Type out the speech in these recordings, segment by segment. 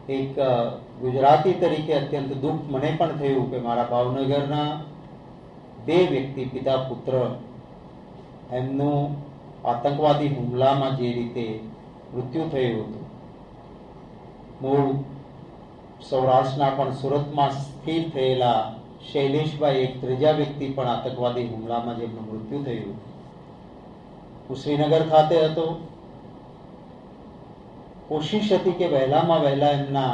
એક ગુજરાતી તરીકે અત્યંત દુઃખ મને પણ થયું કે મારા ભાવનગરના બે વ્યક્તિ પિતા પુત્ર એમનું આતંકવાદી હુમલામાં જે રીતે મૃત્યુ થયું હતું. મૂળ સૌરાષ્ટ્રના પણ સુરતમાં સ્થિર થયેલા શૈલેષભાઈ એક ત્રીજા વ્યક્તિ પણ આતંકવાદી હુમલામાં જેમનું મૃત્યુ થયું. હું શ્રીનગર ખાતે હતો. કોશિશ હતી કે વહેલામાં વહેલા એમના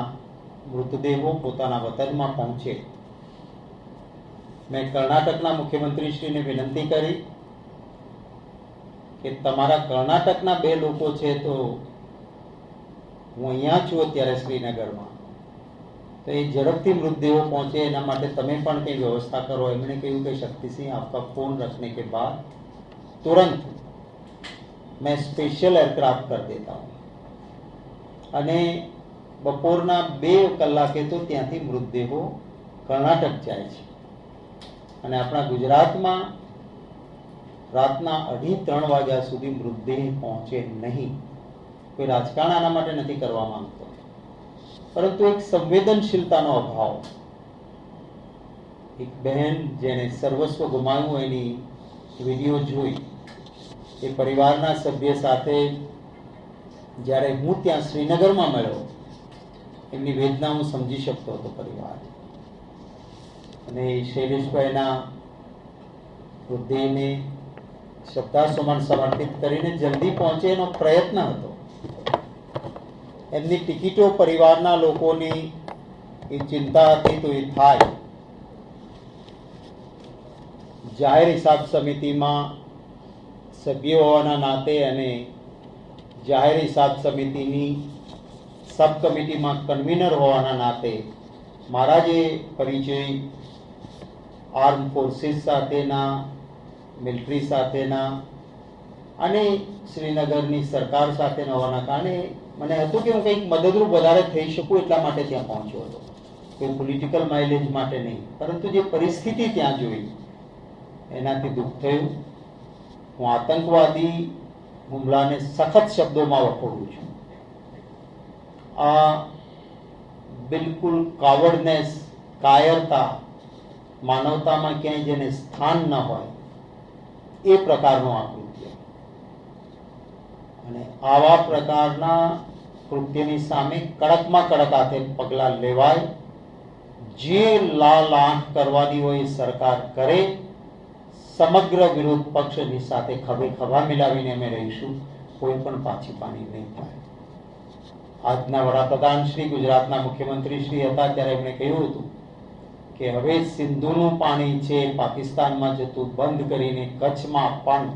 મૃતદેહો પોતાના વતનમાં પહોંચે. મેં કર્ણાટકના મુખ્યમંત્રીશ્રીને વિનંતી કરી કે તમારા કર્ણાટકના બે લોકો છે, તો હું અહીંયા છું અત્યારે શ્રીનગરમાં, તો એ ઝડપથી મૃતદેહો પહોંચે એના માટે તમે પણ કંઈ વ્યવસ્થા કરો. એમણે કહ્યું કે શક્તિસિંહ, આપકા ફોન રખने के बाद तुरंत मैं स्पेशल एयरक्राफ्ट कर देता हूँ. અને બપોરના 2 કલાકે તો ત્યાંથી મૃતદેહો કર્ણાટક જાય છે. અને આપણા ગુજરાતમાં રાતના 2:30-3 વાગ્યા સુધી મૃતદેહ પહોંચે નહીં. કોઈ રાજકારણ આના માટે નથી કરવા માંગતો, પરંતુ એક સંવેદનશીલતાનો અભાવ. એક બહેન જેને સર્વસ્વ ગુમાવ્યું એની વિડીયો જોઈ, એ પરિવારના સભ્ય સાથે જ્યારે હું ત્યાં શ્રીનગરમાં મળ્યો, એમની વેદના હું સમજી શકતો હતો પરિવાર. અને શૈલેષભાઈના મૃતદેહને શ્રદ્ધાસુમન સમર્પિત કરીને જલ્દી પહોંચે એનો પ્રયત્ન હતો. એમની ટિકિટો પરિવારના લોકોની એ ચિંતા હતી, તો એ થાય. જાહેર હિસાબ સમિતિમાં સભ્ય હોવાના નાતે અને જાહેર હિસાબ સમિતિની સબ કમિટીમાં કન્વીનર હોવાના નાતે મારા જે પરિચય આર્મ ફોર્સીસ સાથેના, મિલિટરી સાથેના અને શ્રીનગરની સરકાર સાથેના હોવાના કારણે મને હતું કે હું કંઈક મદદરૂપ વધારે થઈ શકું, એટલા માટે ત્યાં પહોંચ્યો હતો. કોઈ પોલિટિકલ માઇલેજ માટે નહીં, પરંતુ જે પરિસ્થિતિ ત્યાં જોઈ એનાથી દુઃખ થયું. હું આતંકવાદી હુમલાને સખત શબ્દોમાં વખોડું છું. આ બિલકુલ કાવર્ડનેસ, કાયરતા, માનવતામાં ક્યાંય જેને સ્થાન ન હોય એ પ્રકારનું આ કૃત્ય. અને આવા પ્રકારના કૃત્યની સામે કડકમાં કડક હાથે પગલાં લેવાય. જે લાંખ કરવાની હોય સરકાર કરે. સમગ્ર વિરોધ પક્ષની સાથે ખભે ખભા મિલાવીને અમે રહીશું. કોઈ પણ પાછી પાની નહીં થાય. આજના વડાપ્રધાન શ્રી, ગુજરાતના મુખ્યમંત્રી શ્રી હતા ત્યારે એમણે કહ્યું હતું કે હવે સિંધુનું પાણી છે પાકિસ્તાનમાં જતું બંધ કરીને કચ્છમાં પણ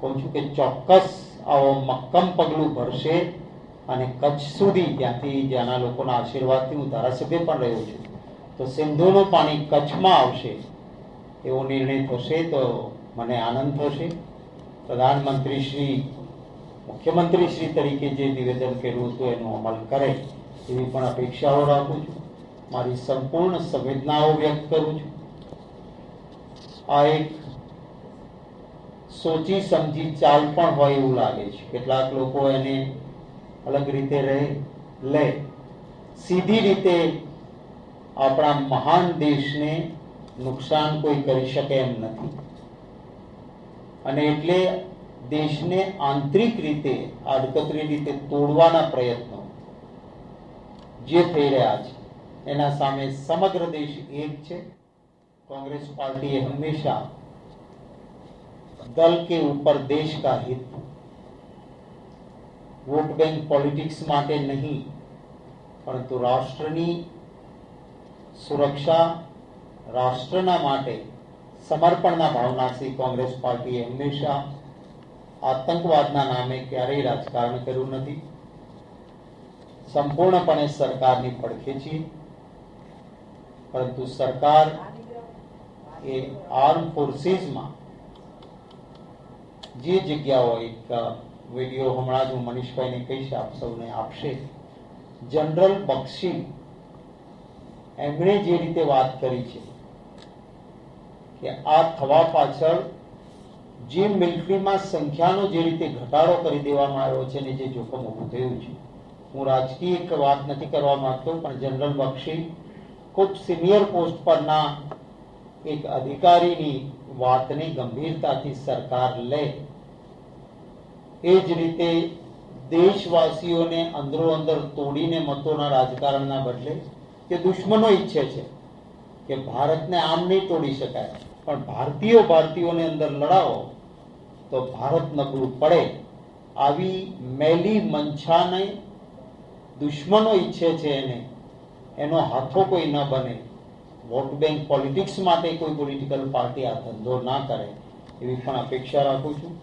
કહું છું કે ચોક્કસ આવો મક્કમ પગલું ભરશે. અને કચ્છ સુધી, ત્યાંથી જ્યાંના લોકોના આશીર્વાદથી હું ધારાસભ્ય પણ રહ્યો છું, તો સિંધુનું પાણી કચ્છમાં આવશે એવો નિર્ણય થશે તો મને આનંદ થશે. પ્રધાનમંત્રી શ્રી, મુખ્યમંત્રી શ્રી તરીકે જે નિવેદન કર્યું હતું એનો અમલ કરે એવી પણ અપેક્ષાઓ રાખું છું. મારી સંપૂર્ણ સંવેદનાઓ વ્યક્ત કરું છું. આ એક સોચી સમજી ચાલ પણ હોય એવું લાગે છે. કેટલાક લોકો એને અલગ રીતે લે. સીધી રીતે આપણા મહાન દેશને નુકસાન કોઈ કરી શકે એમ નથી. અને એટલે દેશને આંતરિક રીતે, આડકતરી રીતે તોડવાના પ્રયત્નો જે થઈ રહ્યા છે એના સામે સમગ્ર દેશ એક છે. कांग्रेस पार्टी हमेशा दल के ऊपर देश का हित, वोट बैंक पॉलिटिक्स માટે નહીં, પરંતુ રાષ્ટ્રની સુરક્ષા, રાષ્ટ્રના માટે સમર્પણના ભાવનાથી કોંગ્રેસ પાર્ટીએ હંમેશા આતંકવાદના નામે ક્યારેય રાજકારણ કર્યું નથી. સંપૂર્ણપણે સરકારની પડખે છીએ, પરંતુ સરકાર એ આર્મ ફોર્સીસમાં જે જગ્યાઓ, એક વિડીયો હમણાં જ હું મનીષભાઈને કહીશ, આપ સૌને આપશે. જનરલ બક્ષી એમણે જે રીતે વાત કરી છે કે આ થવા પાછળ જે મિલિટરીમાં સંખ્યાનો જે રીતે ઘટાડો કરી દેવામાં આવ્યો છે ને જે જોખમ ઊભું થયું છે હું રાજકીય એક વાત નથી કરવા માંગતો, પણ જનરલ બક્ષી ખૂબ સિનિયર પોસ્ટ પરના એક અધિકારીની વાતને ગંભીરતાથી સરકાર લે, એ જ રીતે દેશવાસીઓને અંદરો અંદર તોડીને મતોના રાજકારણના બદલે કે દુશ્મનો ઈચ્છે છે કે ભારતને આમ નહીં તોડી શકાય, પણ ભારતીયોને અંદર લડાવો તો ભારત નબળું પડે, આવી મેલી મંશાને દુશ્મનો ઈચ્છે છે એનો હાથો કોઈ ન બને, વોટ બેંક પોલિટિક્સ માટે કોઈ પોલિટિકલ પાર્ટી આ ધંધો ના કરે એવી પણ અપેક્ષા રાખું છું.